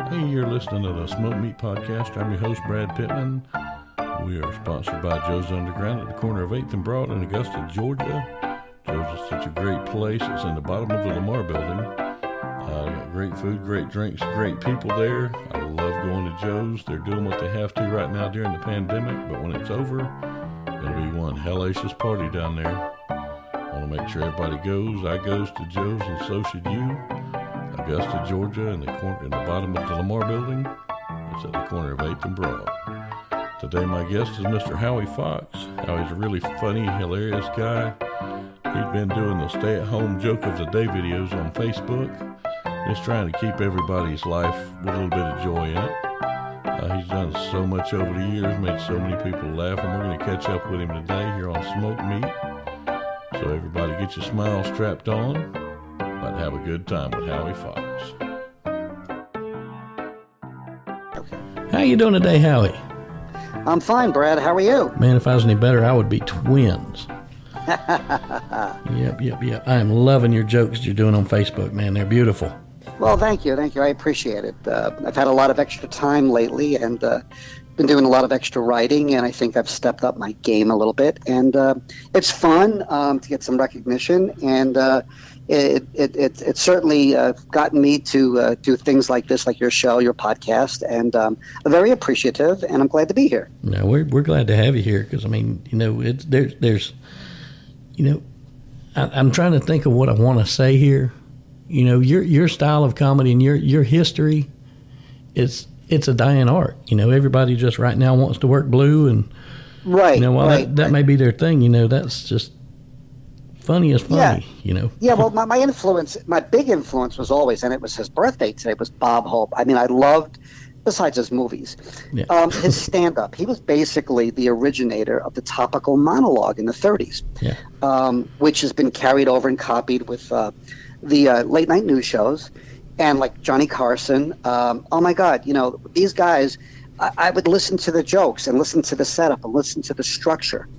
Hey, you're listening to the Smoke Meat Podcast. I'm your host, Brad Pittman. We are sponsored by Joe's Underground at the corner of 8th and Broad in Augusta, Georgia. Joe's is such a great place. It's in the bottom of the Lamar building. Got great food, great drinks, great people there. I love going to Joe's. They're doing what they have to right now during the pandemic, but when it's over, it's going to be one hellacious party down there. I want to make sure everybody goes. I goes to Joe's, and so should you. Augusta, Georgia, in the bottom of the Lamar building. It's at the corner of 8th and Broad. Today my guest is Mr. Howie Fox. Howie's a really funny, hilarious guy. He's been doing the stay-at-home joke of the day videos on Facebook, just trying to keep everybody's life with a little bit of joy in it. He's done so much over the years, made so many people laugh, and we're going to catch up with him today here on Smoke Meat. So everybody get your smile strapped on. But have a good time with Howie Fox. How you doing today, Howie? I'm fine, Brad. How are you? Man, if I was any better, I would be twins. Yep. I am loving your jokes you're doing on Facebook, man. They're beautiful. Well, thank you. I appreciate it. I've had a lot of extra time lately and been doing a lot of extra writing, and I think I've stepped up my game a little bit. And it's fun to get some recognition, and It's certainly gotten me to do things like this, like your show, your podcast, and I'm very appreciative, and I'm glad to be here. No, we're glad to have you here because, I mean, you know, there's I'm trying to think of what I want to say here. You know, your style of comedy and your history, it's a dying art. You know, everybody just right now wants to work blue, and right. You know, while that may be their thing, you know, that's just funny as funny, you know. Yeah, well, my big influence was always, and it was his birthday today, was Bob Hope. I mean, I loved, besides his movies, his stand-up. He was basically the originator of the topical monologue in the 30s, which has been carried over and copied with the late-night news shows, and like Johnny Carson. Oh, my God, you know, these guys, I would listen to the jokes and listen to the setup and listen to the structure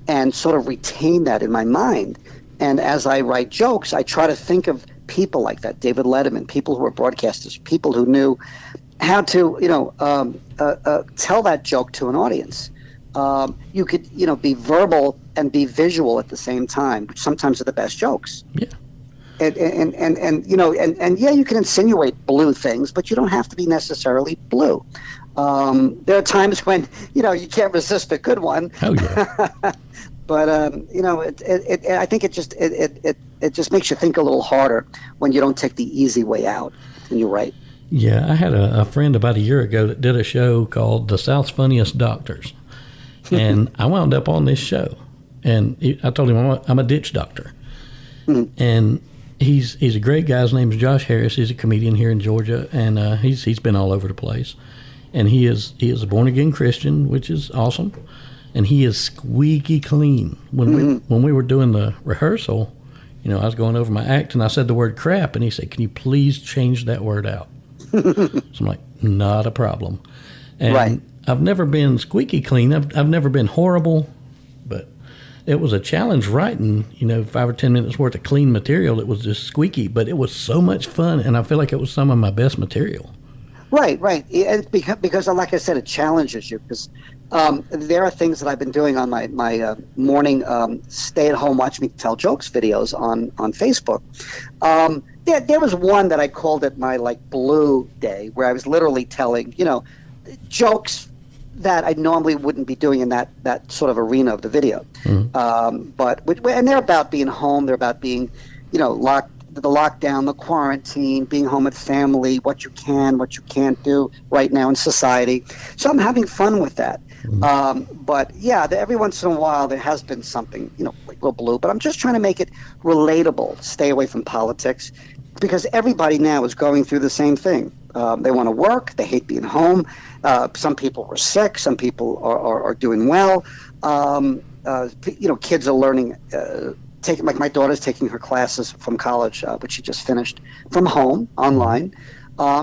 and sort of retain that in my mind. And as I write jokes, I try to think of people like that, David Letterman, people who were broadcasters, people who knew how to, tell that joke to an audience. You could, be verbal and be visual at the same time, which sometimes are the best jokes. Yeah. And you can insinuate blue things, but you don't have to be necessarily blue. There are times when, you can't resist a good one. Oh, yeah. But I think it just makes you think a little harder when you don't take the easy way out, and you're right. Yeah, I had a friend about a year ago that did a show called The South's Funniest Doctors, and I wound up on this show, and I told him I'm a ditch doctor, and he's a great guy. His name's Josh Harris. He's a comedian here in Georgia, and he's been all over the place, and he is a born again Christian, which is awesome. And he is squeaky clean. When we were doing the rehearsal, I was going over my act, and I said the word crap, and he said, "Can you please change that word out?" So I'm like, not a problem. And right. I've never been squeaky clean. I've never been horrible, but it was a challenge writing, 5 or 10 minutes worth of clean material. It was just squeaky, but it was so much fun, and I feel like it was some of my best material. Right. Because, like I said, it challenges you. Because there are things that I've been doing on my morning stay-at-home watch me tell jokes videos on Facebook. There was one that I called it my blue day, where I was literally telling jokes that I normally wouldn't be doing in that sort of arena of the video. And they're about being home. They're about being the lockdown, the quarantine, being home with family, what you can, what you can't do right now in society. So I'm having fun with that. But yeah, every once in a while there has been something, like a little blue, but I'm just trying to make it relatable, stay away from politics, because everybody now is going through the same thing. They want to work, they hate being home. Some people were sick, some people are doing well. Kids are learning, like my daughter's taking her classes from college, which she just finished, from home, online.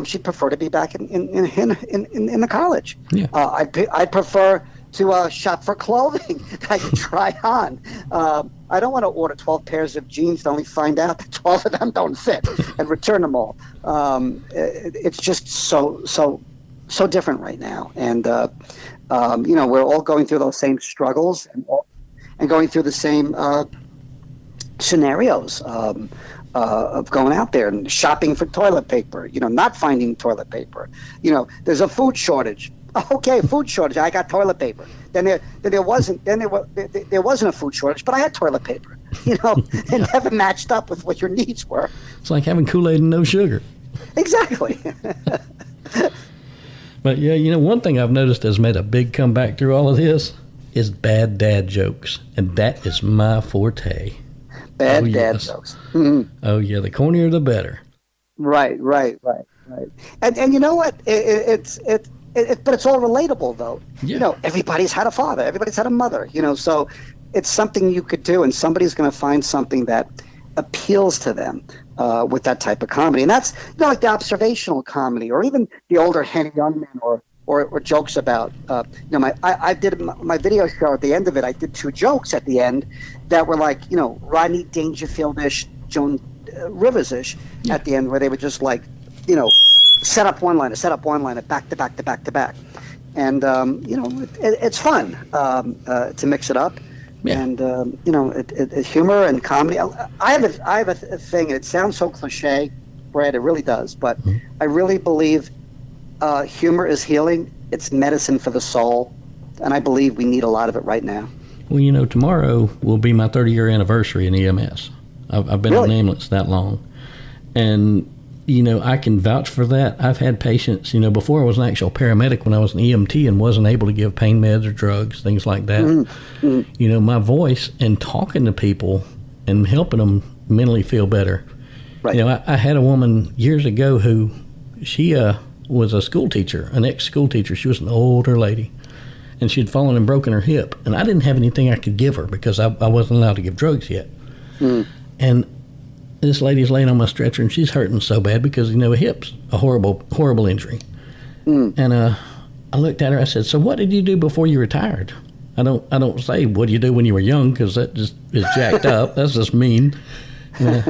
She'd prefer to be back in the college. Yeah. I'd prefer to shop for clothing that I can try on. I don't want to order 12 pairs of jeans to only find out that 12 of them don't fit and return them all. It's just so different right now. And, we're all going through those same struggles and going through the same scenarios of going out there and shopping for toilet paper, not finding toilet paper. There's a food shortage. Okay, food shortage. I got toilet paper. Then there wasn't a food shortage, but I had toilet paper. It never matched up with what your needs were. It's like having Kool-Aid and no sugar. Exactly. But yeah, one thing I've noticed has made a big comeback through all of this is bad dad jokes, and that is my forte. Bad dad jokes. Mm-hmm. Oh yeah, the cornier the better. Right. And you know what? But it's all relatable, though. Yeah. Everybody's had a father, everybody's had a mother. So it's something you could do, and somebody's going to find something that appeals to them with that type of comedy. And that's like the observational comedy, or even the older Henny Youngman, or jokes about I did my video show. At the end of it, I did 2 jokes at the end that were like Rodney Dangerfield-ish, Joan Rivers-ish at the end, where they were just like set up one liner back to back to back to back, and it's fun to mix it up. Yeah. And humor and comedy. I have a thing. It sounds so cliche, Brad. It really does, but I really believe humor is healing. It's medicine for the soul, and I believe we need a lot of it right now. Well, tomorrow will be my 30-year anniversary in EMS. I've been in ambulance that long, and I can vouch for that. I've had patients, before I was an actual paramedic, when I was an EMT and wasn't able to give pain meds or drugs, things like that. Mm-hmm. My voice and talking to people and helping them mentally feel better. Right. I had a woman years ago who she was a school teacher, an ex-school teacher. She was an older lady, and she'd fallen and broken her hip. And I didn't have anything I could give her because I wasn't allowed to give drugs yet. Mm. And this lady's laying on my stretcher, and she's hurting so bad because, a hip's a horrible, horrible injury. Mm. And I looked at her. I said, "So what did you do before you retired?" I don't say, "What do you do when you were young?" because that just is jacked up. That's just mean.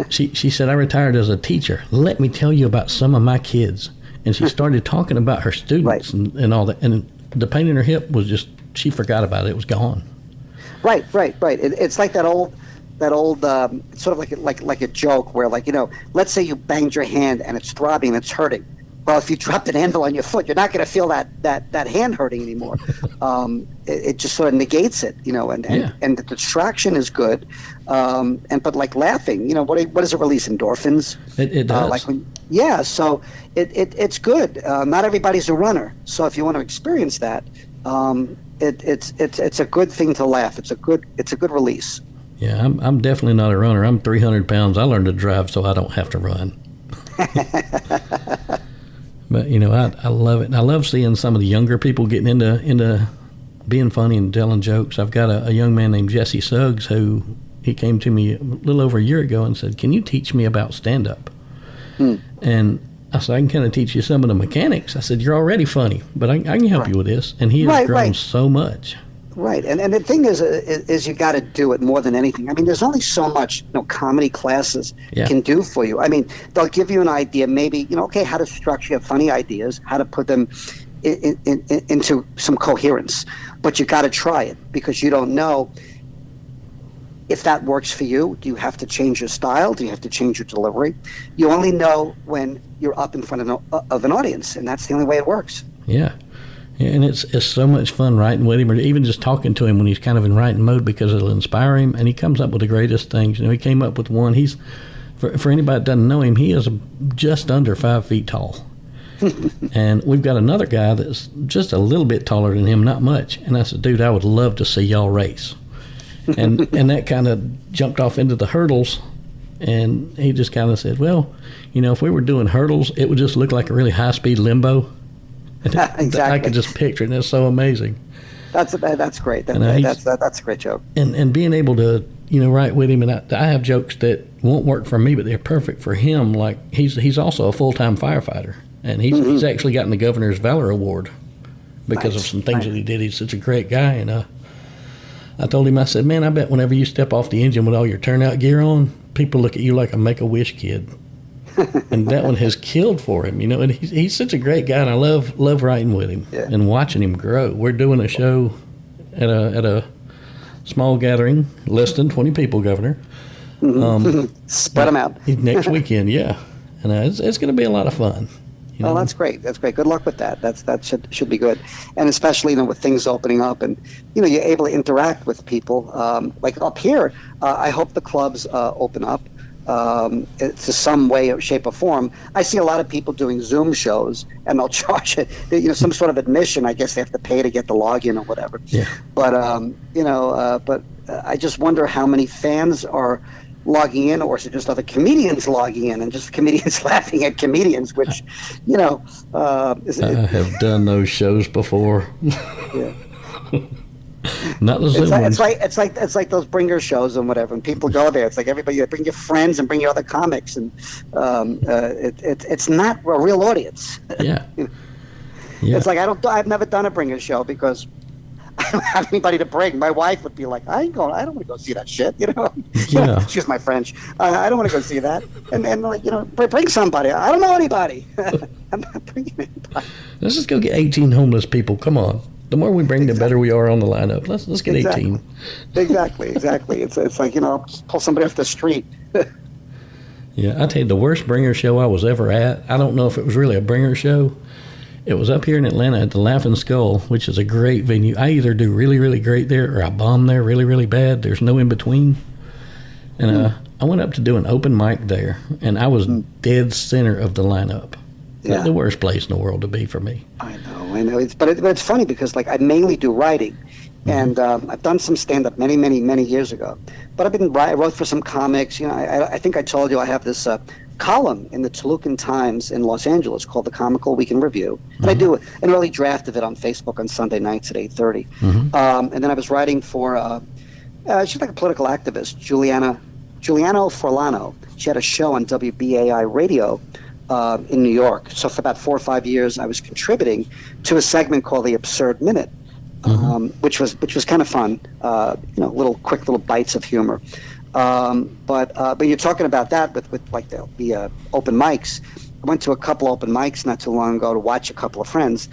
She said, "I retired as a teacher. Let me tell you about some of my kids." And she started talking about her students and all that. And the pain in her hip was just, she forgot about it. It was gone. Right. It's like that old sort of like a joke where, let's say you banged your hand and it's throbbing and it's hurting. Well, if you dropped an anvil on your foot, you're not going to feel that hand hurting anymore. It just sort of negates it, and the distraction is good. But like laughing, what does it release? Endorphins. It does. So it's good. Not everybody's a runner, so if you want to experience that, it's a good thing to laugh. It's a good release. Yeah, I'm definitely not a runner. I'm 300 pounds. I learned to drive so I don't have to run. But, I love it. And I love seeing some of the younger people getting into being funny and telling jokes. I've got a young man named Jesse Suggs who he came to me a little over a year ago and said, "Can you teach me about stand-up?" And I said, "I can kind of teach you some of the mechanics." I said, "You're already funny, but I can help you with this." And he has grown so much. Right, and the thing is you got to do it more than anything. I mean, there's only so much comedy classes can do for you. I mean, they'll give you an idea, maybe how to structure your funny ideas, how to put them into some coherence. But you got to try it because you don't know if that works for you. Do you have to change your style? Do you have to change your delivery? You only know when you're up in front of an audience, and that's the only way it works. Yeah. And it's so much fun writing with him, or even just talking to him when he's kind of in writing mode, because it'll inspire him, and he comes up with the greatest things. He came up with one. He's for anybody that doesn't know him, he is just under 5 feet tall. And we've got another guy that's just a little bit taller than him, not much. And I said, "Dude, I would love to see y'all race." And that kind of jumped off into the hurdles. And he just kind of said, "Well, if we were doing hurdles, it would just look like a really high-speed limbo." Exactly. I could just picture it, and it's so amazing. That's great. That's a great joke. And being able to, write with him, and I have jokes that won't work for me, but they're perfect for him. Like he's also a full-time firefighter, and he's actually gotten the Governor's Valor Award because of some things that he did. He's such a great guy, and I told him, I said, man, I bet whenever you step off the engine with all your turnout gear on, people look at you like a Make-A-Wish kid. And that one has killed for him, and he's such a great guy, and I love writing with him and watching him grow. We're doing a show at a small gathering, less than 20 people, Governor. Spread them out. Next weekend, yeah. And it's going to be a lot of fun. Oh, that's great. That's great. Good luck with that. That should be good. And especially, with things opening up and, you're able to interact with people. Like up here, I hope the clubs open up. To some way or shape or form. I see a lot of people doing Zoom shows, and they'll charge it, some sort of admission. I guess they have to pay to get the login or whatever. Yeah. But but I just wonder how many fans are logging in, or is it just other comedians logging in and just comedians laughing at comedians? Which, I have done those shows before. Yeah. Not the Zoom ones. It's like those bringer shows and whatever, and people go there. It's like everybody bring your friends and bring your other comics, and it's not a real audience. Yeah. It's like I've never done a bringer show because I don't have anybody to bring. My wife would be like, I don't want to go see that shit, Yeah. Excuse my French. I don't want to go see that. And like, bring somebody. I don't know anybody. I'm not bringing anybody. Let's just go get 18 homeless people. Come on. The more we bring, the better we are on the lineup. Let's get 18. Exactly. It's like, pull somebody off the street. Yeah, I tell you, the worst bringer show I was ever at, I don't know if it was really a bringer show. It was up here in Atlanta at the Laughing Skull, which is a great venue. I either do really, really great there, or I bomb there really, really bad. There's no in between. And I went up to do an open mic there, and I was dead center of the lineup. Yeah. The worst place in the world to be for me. I know. But it's funny because, like, I mainly do writing, and I've done some stand-up many, many, many years ago. But I wrote for some comics. I think I told you I have this column in the Tolucan Times in Los Angeles called The Comical Week in Review. And I do an early draft of it on Facebook on Sunday nights at 8:30. And then I was writing for, she's like a political activist, Giuliano Forlano. She had a show on WBAI radio in New York. So for about 4 or 5 years, I was contributing to a segment called The Absurd Minute, which was kind of fun. Quick little bites of humor. But you're talking about that with like the open mics. I went to a couple open mics not too long ago to watch a couple of friends.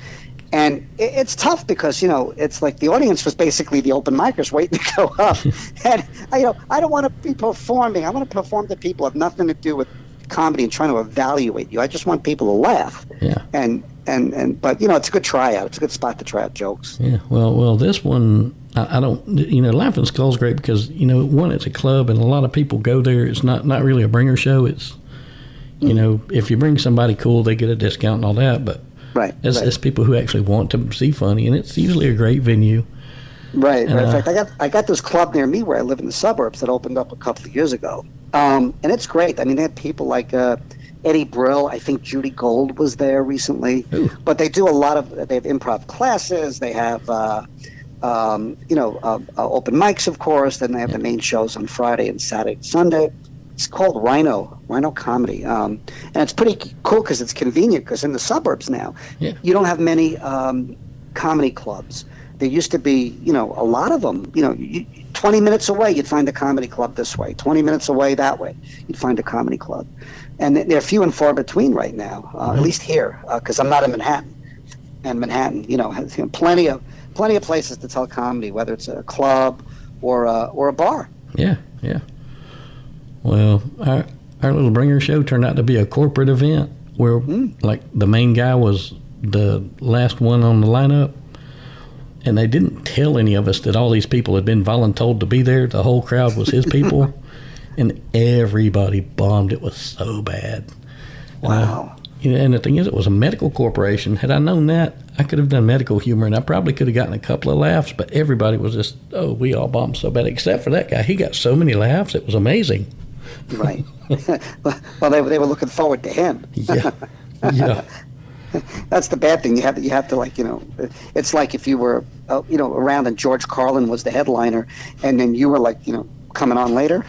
And it's tough because, it's like the audience was basically the open micers waiting to go up. And, I don't want to be performing. I want to perform to people who have nothing to do with comedy and trying to evaluate you. I just want people to laugh. Yeah. But it's a good tryout. It's a good spot to try out jokes. Yeah. Well, this one, I don't, Laughing Skull's great because, one, it's a club and a lot of people go there. It's not really a bringer show. It's, if you bring somebody cool, they get a discount and all that. But it's people who actually want to see funny, and it's usually a great venue. Right. In fact, I got this club near me where I live in the suburbs that opened up a couple of years ago. And it's great. I mean, they had people like Eddie Brill. I think Judy Gold was there recently. Ooh. But they do they have improv classes. They have, open mics, of course. Then they have the main shows on Friday and Saturday and Sunday. It's called Rhino Comedy. And it's pretty cool because it's convenient because in the suburbs now, you don't have many comedy clubs. There used to be, a lot of them. 20 minutes away, you'd find a comedy club this way. 20 minutes away that way, you'd find a comedy club. And they're few and far between right now, at least here, because I'm not in Manhattan. And Manhattan, has plenty of places to tell comedy, whether it's a club or a bar. Yeah. Well, our little bringer show turned out to be a corporate event where, like, the main guy was the last one on the lineup. And they didn't tell any of us that all these people had been voluntold to be there. The whole crowd was his people. And everybody bombed. It was so bad. Wow. And the thing is, it was a medical corporation. Had I known that, I could have done medical humor, and I probably could have gotten a couple of laughs. But everybody was just, we all bombed so bad. Except for that guy. He got so many laughs. It was amazing. Right. Well, they were looking forward to him. Yeah. That's the bad thing. You have to like, it's like if you were, around and George Carlin was the headliner, and then you were like, coming on later.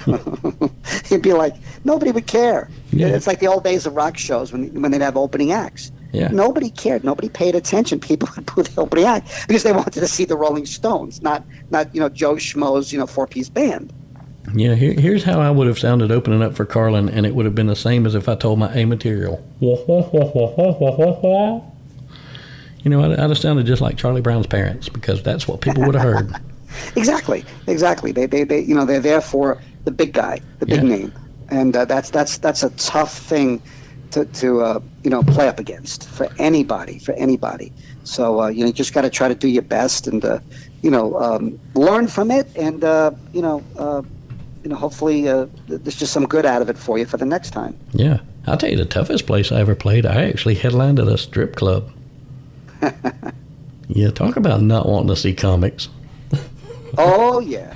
You'd be like, nobody would care. Yeah. It's like the old days of rock shows when they'd have opening acts. Yeah. Nobody cared. Nobody paid attention. People would boo the opening act because they wanted to see the Rolling Stones, not Joe Schmo's 4-piece band. Yeah, here's how I would have sounded opening up for Carlin, and it would have been the same as if I told my A material. I'd have sounded just like Charlie Brown's parents, because that's what people would have heard. Exactly. They they're there for the big guy, the big name, and that's a tough thing to play up against for anybody. So you just got to try to do your best and learn from it, and hopefully there's just some good out of it for you for the next time. Yeah, I'll tell you the toughest place I ever played. I actually headlined at a strip club. Yeah, talk about not wanting to see comics. Oh yeah.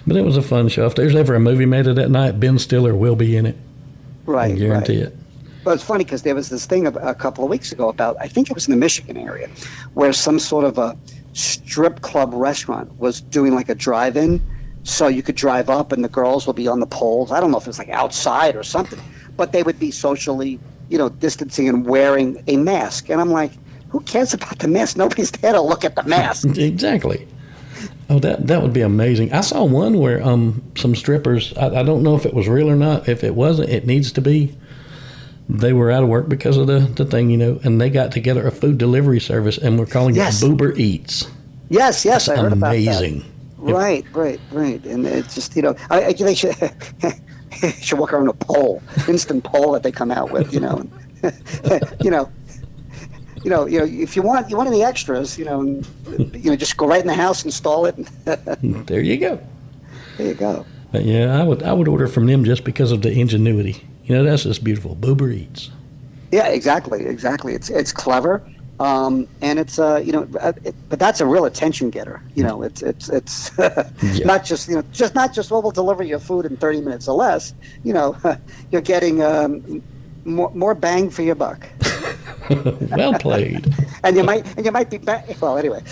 But it was a fun show. If there's ever a movie made of that night, Ben Stiller will be in it. Right, I guarantee it. Well, it's funny because there was this thing a couple of weeks ago about, I think it was in the Michigan area, where some sort of a strip club restaurant was doing like a drive-in, so you could drive up and the girls will be on the poles. I don't know if it's like outside or something, but they would be socially, distancing and wearing a mask. And I'm like, who cares about the mask? Nobody's there to look at the mask. Exactly. Oh, that would be amazing. I saw one where some strippers, I don't know if it was real or not. If it wasn't, it needs to be. They were out of work because of the thing, and they got together a food delivery service, and we're calling it Boober Eats. Yes, That's I heard amazing. About that. Right. And it's just, they should walk around a pole, instant pole that they come out with, if you want any extras, just go right in the house, install it. There you go. There you go. But yeah, I would order from them just because of the ingenuity. That's just beautiful. Boober Eats. Yeah, exactly. It's clever, and it's but that's a real attention getter. It's not just we'll deliver your food in 30 minutes or less. You're getting more bang for your buck. Well played. and you might be well anyway.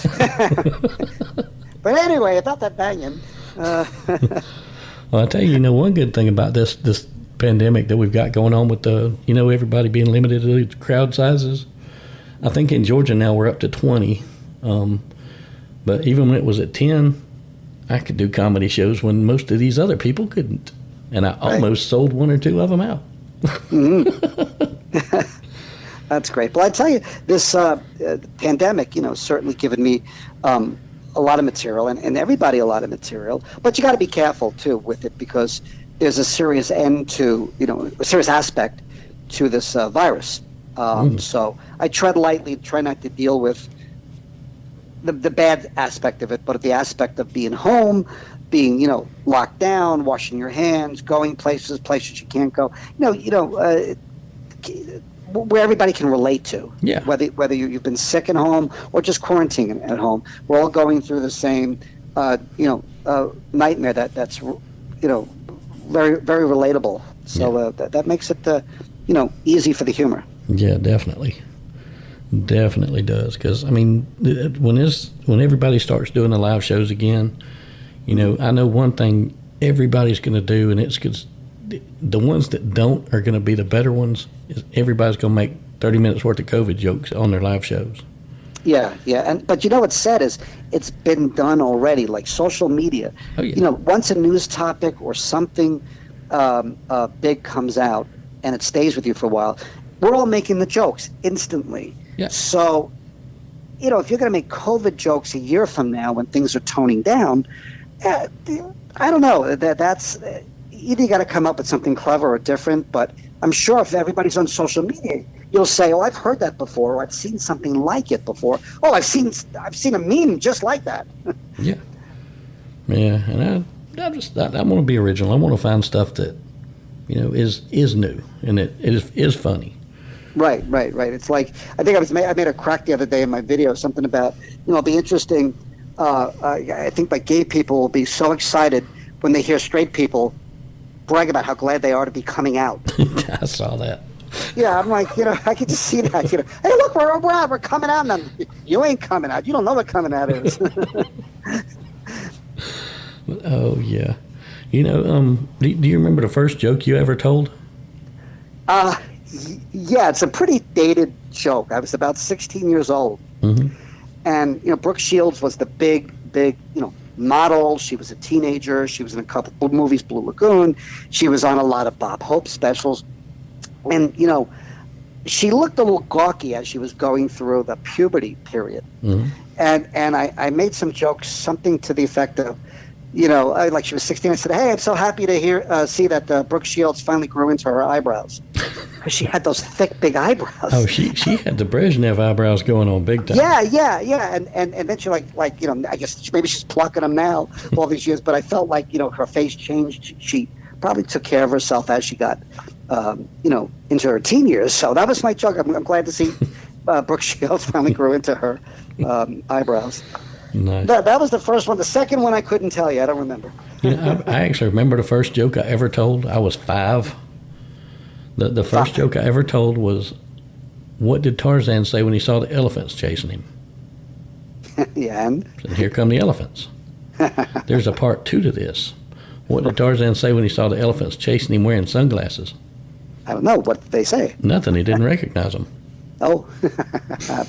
But anyway, about that banging. Well, I tell you, one good thing about this pandemic that we've got going on with the everybody being limited to crowd sizes. I think in Georgia now we're up to 20. But even when it was at 10, I could do comedy shows when most of these other people couldn't, and I almost sold one or two of them out. Mm-hmm. That's great. Well, I tell you, this pandemic, certainly given me a lot of material, and everybody a lot of material. But you got to be careful too with it, because there's a serious a serious aspect to this virus. So I tread lightly, try not to deal with the bad aspect of it, but the aspect of being home, being locked down, washing your hands, going places you can't go. Where everybody can relate to. Yeah. Whether you've been sick at home or just quarantining at home, we're all going through the same nightmare that's very very relatable. So that makes it easy for the humor. Yeah, definitely does, because when everybody starts doing the live shows again, I know one thing everybody's going to do, and it's because the ones that don't are going to be the better ones. Is everybody's going to make 30 minutes worth of COVID jokes on their live shows. Yeah, but what's sad is it's been done already, like social media. Oh, yeah. Once a news topic or something big comes out and it stays with you for a while, we're all making the jokes instantly. Yeah. So, if you're going to make COVID jokes a year from now when things are toning down, I don't know. That's either you got to come up with something clever or different, but I'm sure if everybody's on social media, you'll say, "Oh, I've heard that before," or "I've seen something like it before." "Oh, I've seen a meme just like that." Yeah, and I want to be original. I want to find stuff that is new and it is funny. Right. It's like I think I made a crack the other day in my video, something about it'll be interesting. I think like gay people will be so excited when they hear straight people brag about how glad they are to be coming out. I saw that. Yeah, I'm like, I could just see that. Hey, look, we're out. We're coming out. And you ain't coming out. You don't know what coming out is. Oh yeah, do you remember the first joke you ever told? Yeah, it's a pretty dated joke. I was about 16 years old. Mm-hmm. And, Brooke Shields was the big, model. She was a teenager. She was in a couple of movies, Blue Lagoon. She was on a lot of Bob Hope specials. And, she looked a little gawky as she was going through the puberty period. Mm-hmm. And I made some jokes, something to the effect of, like she was 16. I said, hey, I'm so happy to see that Brooke Shields finally grew into her eyebrows. Because she had those thick, big eyebrows. Oh, she had the Brezhnev eyebrows going on big time. Yeah. And then she I guess maybe she's plucking them now all these years. But I felt like, her face changed. She probably took care of herself as she got, into her teen years. So that was my joke. I'm glad to see Brooke Shields finally grew into her eyebrows. Nice. That was the first one. The second one I couldn't tell you. I don't remember. I actually remember the first joke I ever told. I was 5. The first joke I ever told was, what did Tarzan say when he saw the elephants chasing him? Yeah, and here come the elephants. There's a part 2 to this. What did Tarzan say when he saw the elephants chasing him wearing sunglasses? I don't know. What did they say? Nothing. He didn't recognize them. Oh. I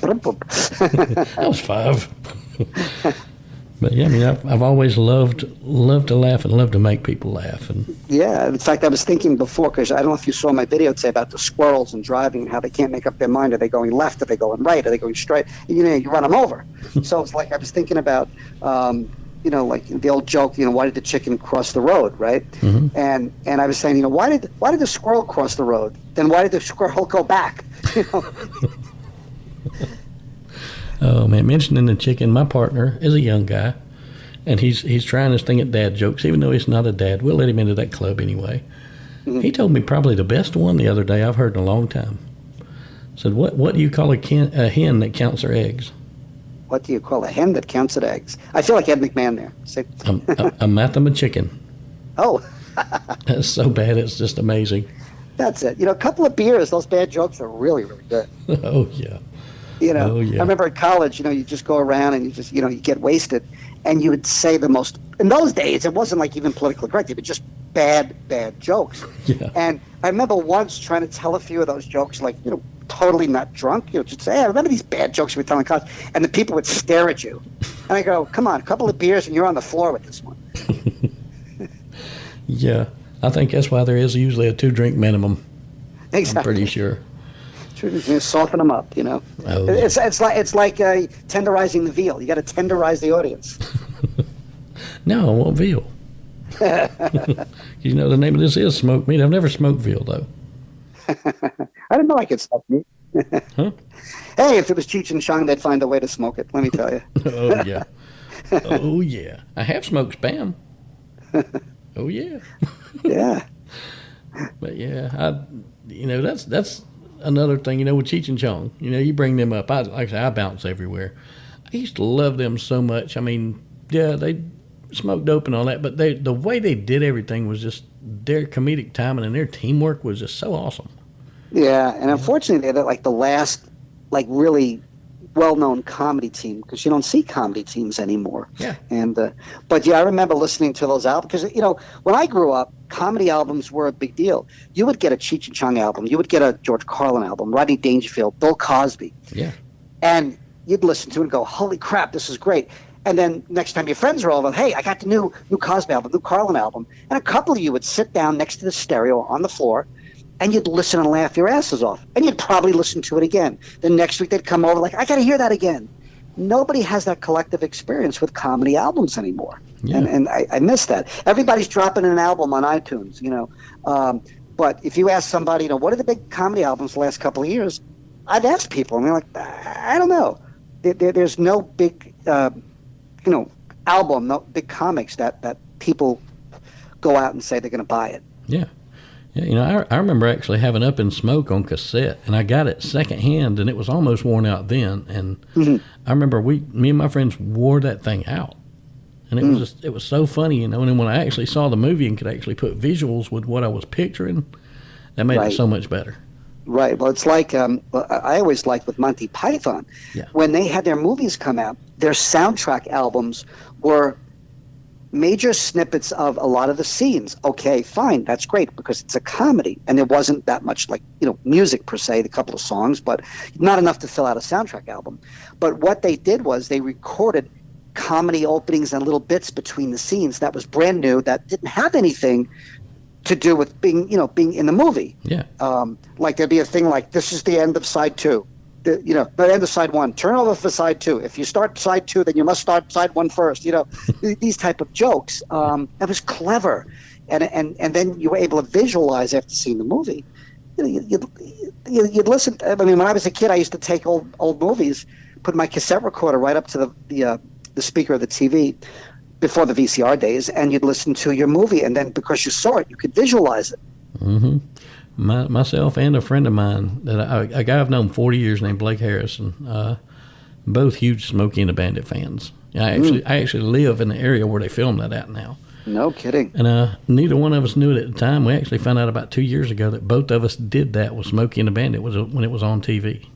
was 5. But yeah, I mean, I've always loved to laugh and love to make people laugh. And yeah, in fact, I was thinking before, because I don't know if you saw my video today about the squirrels and driving and how they can't make up their mind. Are they going left? Are they going right? Are they going straight? You run them over. So it's like I was thinking about, like the old joke, why did the chicken cross the road, right? Mm-hmm. And I was saying, why did the squirrel cross the road? Then why did the squirrel go back? Oh man, mentioning the chicken, my partner is a young guy, and he's trying his thing at dad jokes, even though he's not a dad. We'll let him into that club anyway. Mm-hmm. He told me probably the best one the other day I've heard in a long time. Said, what do you call a hen that counts her eggs? What do you call a hen that counts her eggs? I feel like Ed McMahon there. Say. A mathematician. Oh. That's so bad, it's just amazing. That's it. A couple of beers, those bad jokes are really, really good. Oh, yeah. I remember at college, you just go around and you just, you get wasted, and you would say the most, in those days, it wasn't like even politically correct, it was just bad jokes. Yeah. And I remember once trying to tell a few of those jokes, like, totally not drunk, just say, hey, I remember these bad jokes we were telling in college, and the people would stare at you. And I go, come on, a couple of beers and you're on the floor with this one. Yeah. I think that's why there is usually a 2-drink minimum. Exactly. I'm pretty sure. Soften them up, Oh. It's like tenderizing the veal. You got to tenderize the audience. No, I want veal. The name of this is smoked meat. I've never smoked veal though. I didn't know I could smoke meat. Huh? Hey, if it was Cheech and Chong, they'd find a way to smoke it. Let me tell you. Oh yeah. Oh yeah. I have smoked Spam. Oh yeah. Yeah. But yeah, that's another thing, with Cheech and Chong. You bring them up. I bounce everywhere. I used to love them so much. I mean, yeah, they smoked dope and all that, but the way they did everything was just their comedic timing and their teamwork was just so awesome. Yeah, and unfortunately, they're like the last, really well-known comedy team, because you don't see comedy teams anymore. Yeah. And but yeah, I remember listening to those albums because when I grew up, comedy albums were a big deal. You would get a Cheech and Chong album, you would get a George Carlin album, Rodney Dangerfield, Bill Cosby. Yeah. And you'd listen to it and go, holy crap, this is great. And then next time your friends are over, hey, I got the new Cosby album, new Carlin album. And a couple of you would sit down next to the stereo on the floor, and you'd listen and laugh your asses off. And you'd probably listen to it again. Then next week they'd come over like, I got to hear that again. Nobody has that collective experience with comedy albums anymore. Yeah. And I miss that. Everybody's dropping an album on iTunes, but if you ask somebody, what are the big comedy albums the last couple of years? I'd ask people, and they're like, I don't know. There's no big, album, no big comics that people go out and say they're going to buy it. Yeah. Yeah, I remember actually having Up in Smoke on cassette, and I got it secondhand, and it was almost worn out then. And mm-hmm. I remember me and my friends wore that thing out, and it was so funny, And then when I actually saw the movie and could actually put visuals with what I was picturing, that made it so much better. Right. Well, it's like I always liked with Monty Python. Yeah. When they had their movies come out, their soundtrack albums were major snippets of a lot of the scenes. Okay, fine, that's great because it's a comedy, and there wasn't that much music per se, a couple of songs, but not enough to fill out a soundtrack album. But what they did was they recorded comedy openings and little bits between the scenes that was brand new, that didn't have anything to do with being in the movie. Yeah. Like there'd be a thing like, this is the end of side 2. The end of side 1. Turn over for side 2. If you start side 2, then you must start side 1 first. These type of jokes. That was clever, and then you were able to visualize after seeing the movie. You'd listen. I mean, when I was a kid, I used to take old movies, put my cassette recorder right up to the speaker of the TV before the VCR days, and you'd listen to your movie, and then because you saw it, you could visualize it. Mm-hmm. Myself and a friend of mine, a guy I've known 40 years named Blake Harrison, both huge Smokey and the Bandit fans. I actually live in the area where they filmed that at now. No kidding. And neither one of us knew it at the time. We actually found out about 2 years ago that both of us did that with Smokey and the Bandit when it was on TV.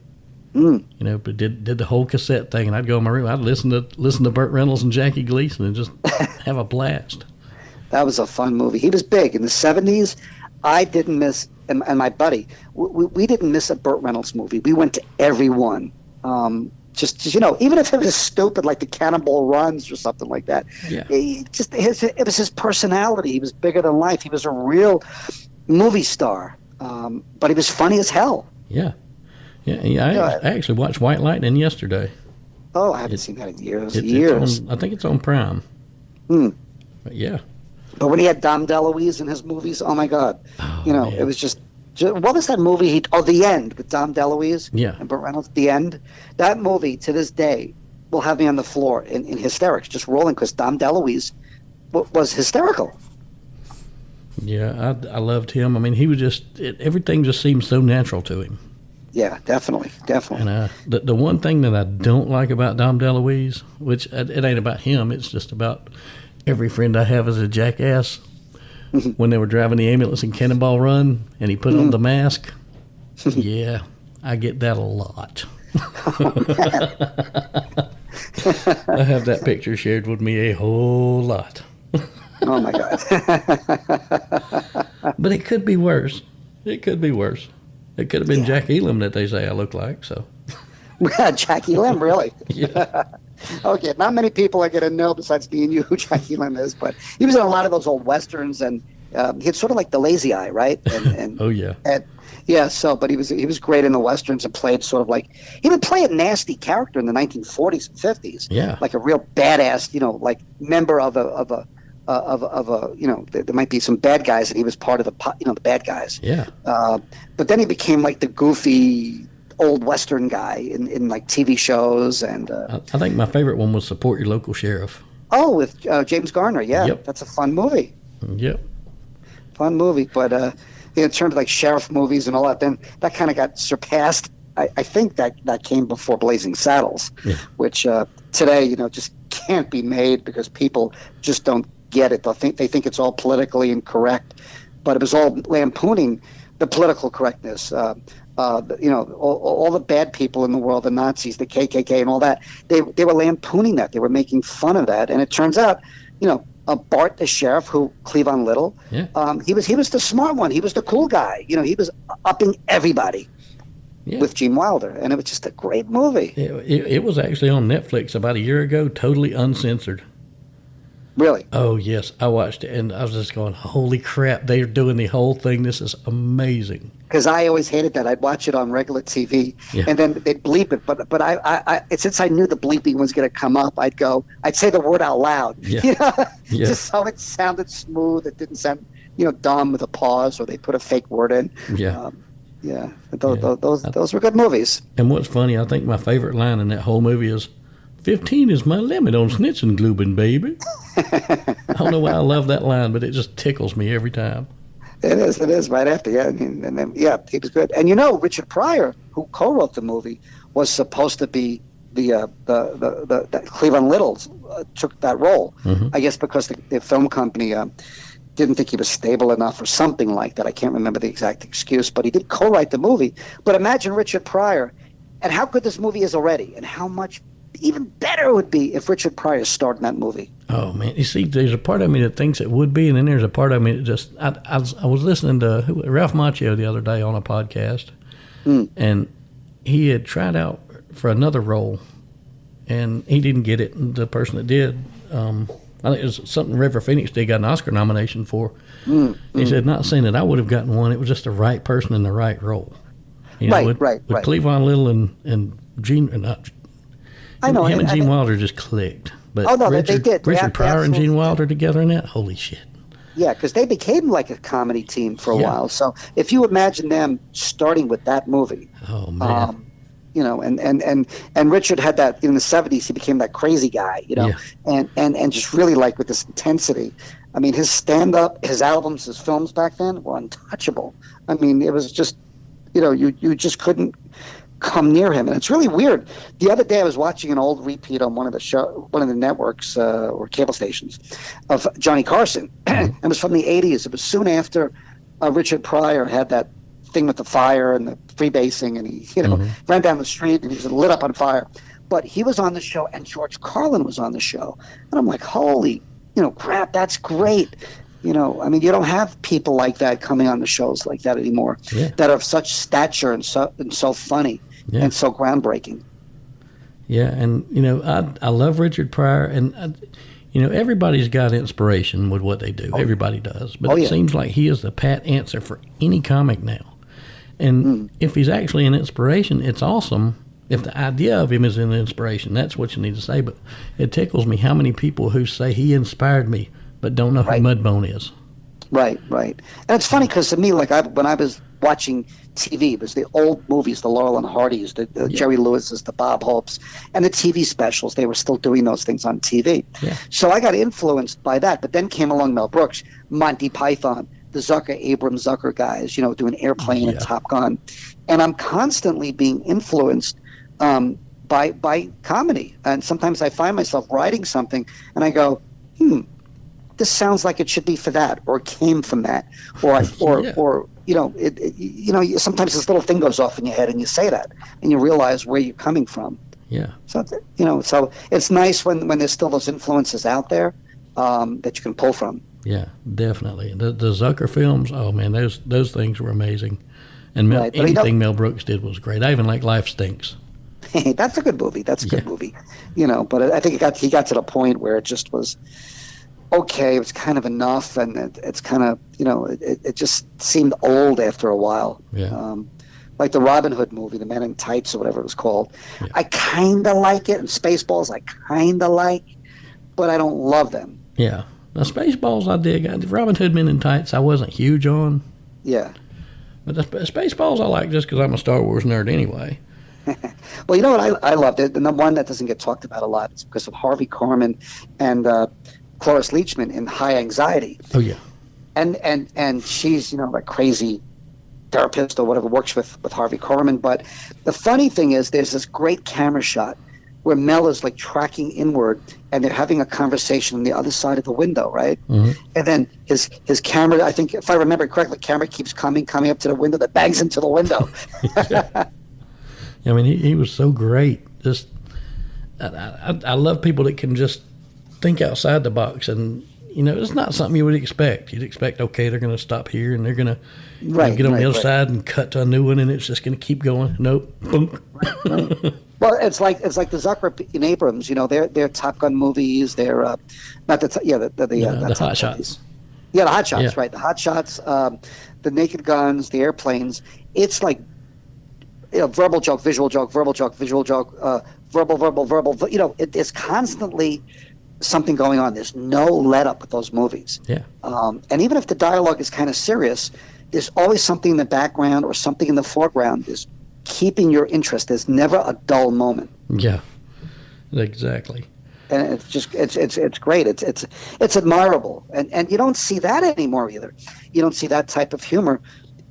But did the whole cassette thing, and I'd go in my room. I'd listen to Burt Reynolds and Jackie Gleason and just have a blast. That was a fun movie. He was big in the 70s. I didn't miss, and my buddy, we didn't miss a Burt Reynolds movie. We went to every one. Just even if it was stupid, like the Cannonball Runs or something like that. Yeah. It was his personality. He was bigger than life. He was a real movie star. But he was funny as hell. Yeah. I actually watched White Lightning yesterday. Oh, I haven't seen that in years. I think it's on Prime. But yeah. But when he had Dom DeLuise in his movies, oh my God. Man. It was just what was that movie? The End with Dom DeLuise and Burt Reynolds. The End. That movie to this day will have me on the floor in hysterics, just rolling because Dom DeLuise was hysterical. Yeah, I loved him. I mean, he was everything just seemed so natural to him. Yeah, definitely. And the one thing that I don't like about Dom DeLuise, which it ain't about him, it's just about every friend I have is a jackass. When they were driving the ambulance in Cannonball Run, and he put on the mask. Yeah, I get that a lot. I have that picture shared with me a whole lot. Oh my God. But it could be worse. It could have been Jack Elam that they say I look like. So. Jack Elam, really? Yeah. Okay, not many people are going to know besides me and you who Jack Elam is, but he was in a lot of those old westerns, and he had sort of like the lazy eye, right? And oh yeah. But he was great in the westerns and played sort of like he would play a nasty character in the 1940s and 50s. Yeah, like a real badass, like member of a there might be some bad guys, and he was part of the bad guys. Yeah. But then he became like the goofy old Western guy in like TV shows, and I think my favorite one was Support Your Local Sheriff. Oh, with James Garner, yeah, yep. That's a fun movie. Yep, fun movie. But in terms of like sheriff movies and all that, then that kind of got surpassed. I think that came before Blazing Saddles, which today just can't be made because people just don't get it. They think it's all politically incorrect, but it was all lampooning the political correctness. All the bad people in the world, the Nazis, the KKK, and all that, they were lampooning that. They were making fun of that. And it turns out, Bart, the sheriff, Cleavon Little, he was the smart one. He was the cool guy. He was upping everybody with Gene Wilder. And it was just a great movie. It was actually on Netflix about a year ago, totally uncensored. Really? Oh, yes. I watched it, and I was just going, holy crap, they're doing the whole thing. This is amazing. Because I always hated that. I'd watch it on regular TV, and then they'd bleep it. But I since I knew the bleeping was going to come up, I'd say the word out loud. Yeah. Just so it sounded smooth. It didn't sound, dumb with a pause, or they put a fake word in. Yeah. Those were good movies. And what's funny, I think my favorite line in that whole movie is, 15 is my limit on snitching, Glubin, baby. I don't know why I love that line, but it just tickles me every time. It is right after, and then he was good. And Richard Pryor, who co-wrote the movie, was supposed to be the Cleavon Little took that role. Mm-hmm. I guess because the film company didn't think he was stable enough or something like that. I can't remember the exact excuse, but he did co-write the movie. But imagine Richard Pryor, and how good this movie is already, and how much even better it would be if Richard Pryor starred in that movie. Oh man, you see, there's a part of me that thinks it would be, and then there's a part of me that just I was listening to Ralph Macchio the other day on a podcast, and he had tried out for another role, and he didn't get it. And the person that did, I think it was something River Phoenix did, got an Oscar nomination for. He said, not saying that I would have gotten one, it was just the right person in the right role. You know, with Cleavon Little and Gene, him and Gene Wilder just clicked. But they did. Richard Pryor and Gene Wilder together in that, holy shit. Yeah, because they became like a comedy team for a while. So if you imagine them starting with that movie, oh man. You know, and Richard had that in the 70s. He became that crazy guy, you know, and just really like with this intensity. I mean, his stand-up, his albums, his films back then were untouchable. I mean, it was just, you know, you just couldn't come near him, and it's really weird. The other day, I was watching an old repeat on one of the networks or cable stations of Johnny Carson, and it was from the 80s. It was soon after Richard Pryor had that thing with the fire and the freebasing, and he, you know, ran down the street and he was lit up on fire. But he was on the show, and George Carlin was on the show, and I'm like, holy, you know, crap, that's great. You know, I mean, you don't have people like that coming on the shows like that anymore, that are of such stature and so funny and so groundbreaking. Yeah, and you know, I love Richard Pryor, and you know, everybody's got inspiration with what they do. Everybody does, but it seems like he is the pat answer for any comic now. And if he's actually an inspiration, it's awesome. If the idea of him is an inspiration, that's what you need to say. But it tickles me how many people who say he inspired me, but don't know who Mudbone is. Right. And it's funny because to me, like when I was watching TV, it was the old movies, the Laurel and Hardys, the Jerry Lewis's, the Bob Hopes, and the TV specials. They were still doing those things on TV. Yeah. So I got influenced by that. But then came along Mel Brooks, Monty Python, the Abrams Zucker guys, you know, doing Airplane and Top Gun. And I'm constantly being influenced by comedy. And sometimes I find myself writing something and I go, this sounds like it should be for that, or came from that, or you know, you know, sometimes this little thing goes off in your head and you say that and you realize where you're coming from. Yeah. So, you know, so it's nice when there's still those influences out there that you can pull from. Yeah, definitely. The Zucker films, oh man, those things were amazing. And anything Mel Brooks did was great. I even like Life Stinks. That's a good movie. That's a good movie. You know, but I think he got to the point where it just was okay. It was kind of enough, and it's kind of, you know, it just seemed old after a while. Yeah. Like the Robin Hood movie, The Men in Tights or whatever it was called. Yeah. I kind of like it, and Spaceballs I kind of like, but I don't love them. Yeah. Now, Spaceballs I dig. Robin Hood, Men in Tights I wasn't huge on. Yeah. But the Spaceballs I like just because I'm a Star Wars nerd anyway. Well, you know what I loved it. The one that doesn't get talked about a lot is because of Harvey Korman and Cloris Leachman in High Anxiety. Oh yeah. And she's, you know, a crazy therapist or whatever, works with Harvey Korman. But the funny thing is, there's this great camera shot where Mel is like tracking inward, and they're having a conversation on the other side of the window, right? And then his camera, I think, if I remember correctly, camera keeps coming up to the window that bangs into the window. I mean, he was so great. Just I love people that can just think outside the box, and you know, it's not something you would expect. You'd expect, okay, they're going to stop here, and they're going to get on the other side and cut to a new one, and it's just going to keep going. Nope. Right. Well, it's like the Zucker and Abrams. You know, they're Top Gun movies. They're the Hot Shots. Yeah, the Hot Shots, right? The Hot Shots, the Naked Guns, the Airplanes. It's like, you know, verbal joke, visual joke, verbal joke, visual joke, verbal. You know, it's constantly something going on. There's no let up with those movies. Yeah. And even if the dialogue is kind of serious, there's always something in the background or something in the foreground is keeping your interest. There's never a dull moment. Yeah, exactly. And it's just it's great. It's admirable, and you don't see that anymore either. You don't see that type of humor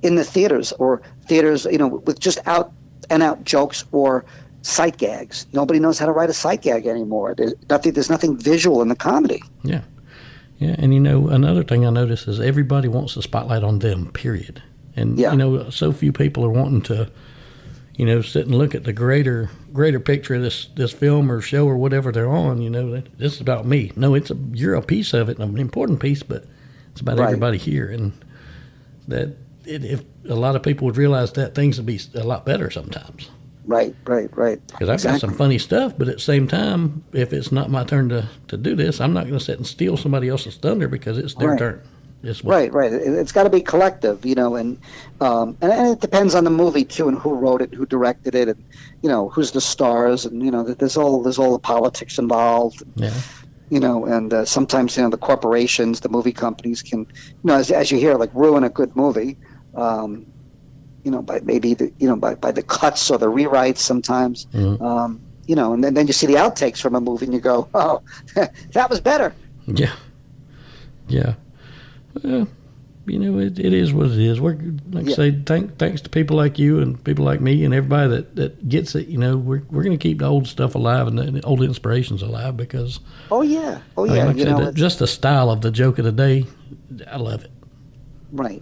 in the theaters, or theaters, you know, with just out and out jokes or sight gags. Nobody knows how to write a sight gag anymore. There's nothing visual in the comedy. Yeah, and you know, another thing I notice is everybody wants the spotlight on them. Period. And you know, so few people are wanting to, sit and look at the greater picture of this film or show or whatever they're on. This is about me. No, you're a piece of it, an important piece, but it's about everybody here. And that if a lot of people would realize that, things would be a lot better sometimes. Right. Because I've got some funny stuff, but at the same time, if it's not my turn to do this, I'm not going to sit and steal somebody else's thunder because it's their turn. Right. It's got to be collective, and it depends on the movie too, and who wrote it, who directed it, and who's the stars, and there's all the politics involved. Yeah. And sometimes the corporations, the movie companies can, as you hear, like ruin a good movie. By maybe by the cuts or the rewrites sometimes. Mm-hmm. And then you see the outtakes from a movie and you go, oh, that was better. Yeah. Well, it is what it is. We're I say, thanks to people like you and people like me and everybody that gets it. We're going to keep the old stuff alive and the old inspirations alive because. Oh yeah. Just the style of the joke of the day, I love it. Right.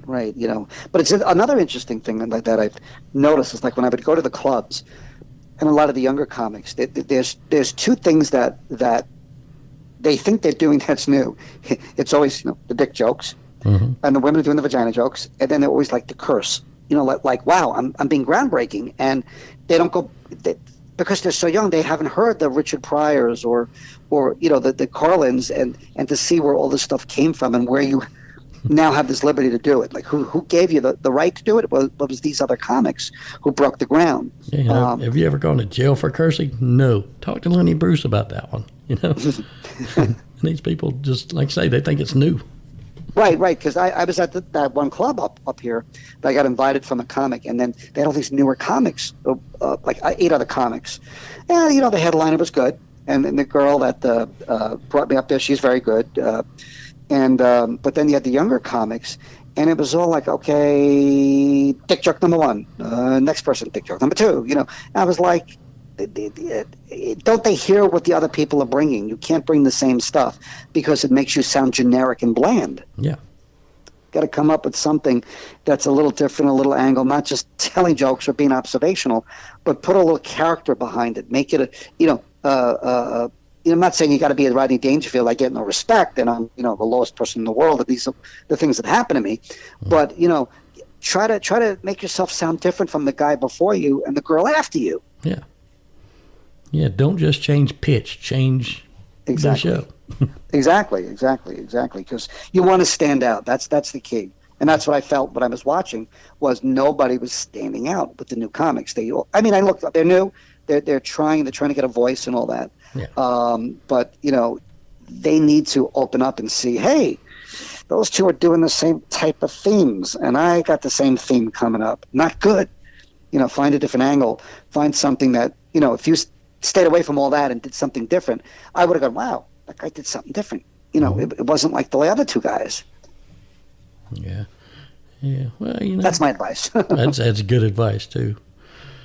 But it's another interesting thing that I've noticed is like when I would go to the clubs, and a lot of the younger comics, there's two things that they think they're doing that's new. It's always the dick jokes, and the women are doing the vagina jokes, and then they always like to curse. Like wow, I'm being groundbreaking, and they don't go because they're so young. They haven't heard the Richard Pryors or the Carlins, and to see where all this stuff came from and where you now have this liberty to do it. Like who gave you the right to do it? It was these other comics who broke the ground. Yeah, have you ever gone to jail for cursing? No. Talk to Lenny Bruce about that one. And these people just, like I say, they think it's new. Right. Because I was at that one club up here that I got invited from a comic, and then they had all these newer comics, like 8 other comics. And, the headliner was good. And the girl that brought me up there, she's very good. But then you had the younger comics, and it was all like, okay, dick joke number 1, next person, dick joke number 2. And I was like, don't they hear what the other people are bringing? You can't bring the same stuff because it makes you sound generic and bland. Yeah. Got to come up with something that's a little different, a little angle, not just telling jokes or being observational, but put a little character behind it. Make it I'm not saying you got to be a Rodney Dangerfield. I get no respect, and I'm, the lowest person in the world. And these are the things that happen to me. But try to make yourself sound different from the guy before you and the girl after you. Yeah. Don't just change pitch. Change the show. Exactly. Because you want to stand out. That's the key. And that's what I felt when I was watching was nobody was standing out with the new comics. I looked. They're new. They're trying to get a voice and all that. Yeah. But they need to open up and see, hey, those two are doing the same type of themes, and I got the same theme coming up. Not good. Find a different angle. Find something that if you stayed away from all that and did something different, I would have gone, wow, that guy did something different. It wasn't like the other two guys. Yeah. Well, that's my advice. that's good advice too.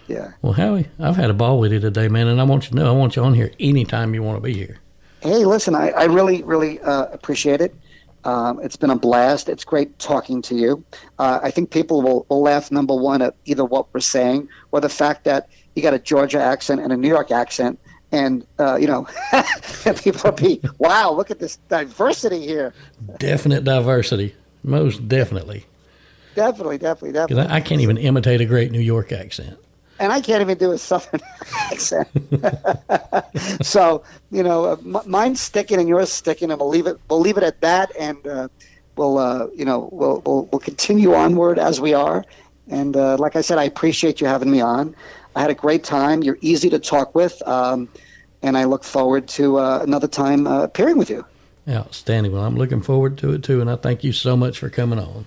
Yeah. Well, Howie, I've had a ball with you today, man, and I want you to know I want you on here anytime you want to be here. Hey, listen, I really, really appreciate it. It's been a blast. It's great talking to you. I think people will laugh, number one, at either what we're saying or the fact that you got a Georgia accent and a New York accent. And, people will be, wow, look at this diversity here. Definite diversity. Most definitely. Definitely. 'Cause I can't even imitate a great New York accent. And I can't even do a Southern accent. So, mine's sticking and yours sticking, and we'll leave it at that, and we'll continue onward as we are. And like I said, I appreciate you having me on. I had a great time. You're easy to talk with, and I look forward to another time appearing with you. Outstanding. Well, I'm looking forward to it too, and I thank you so much for coming on.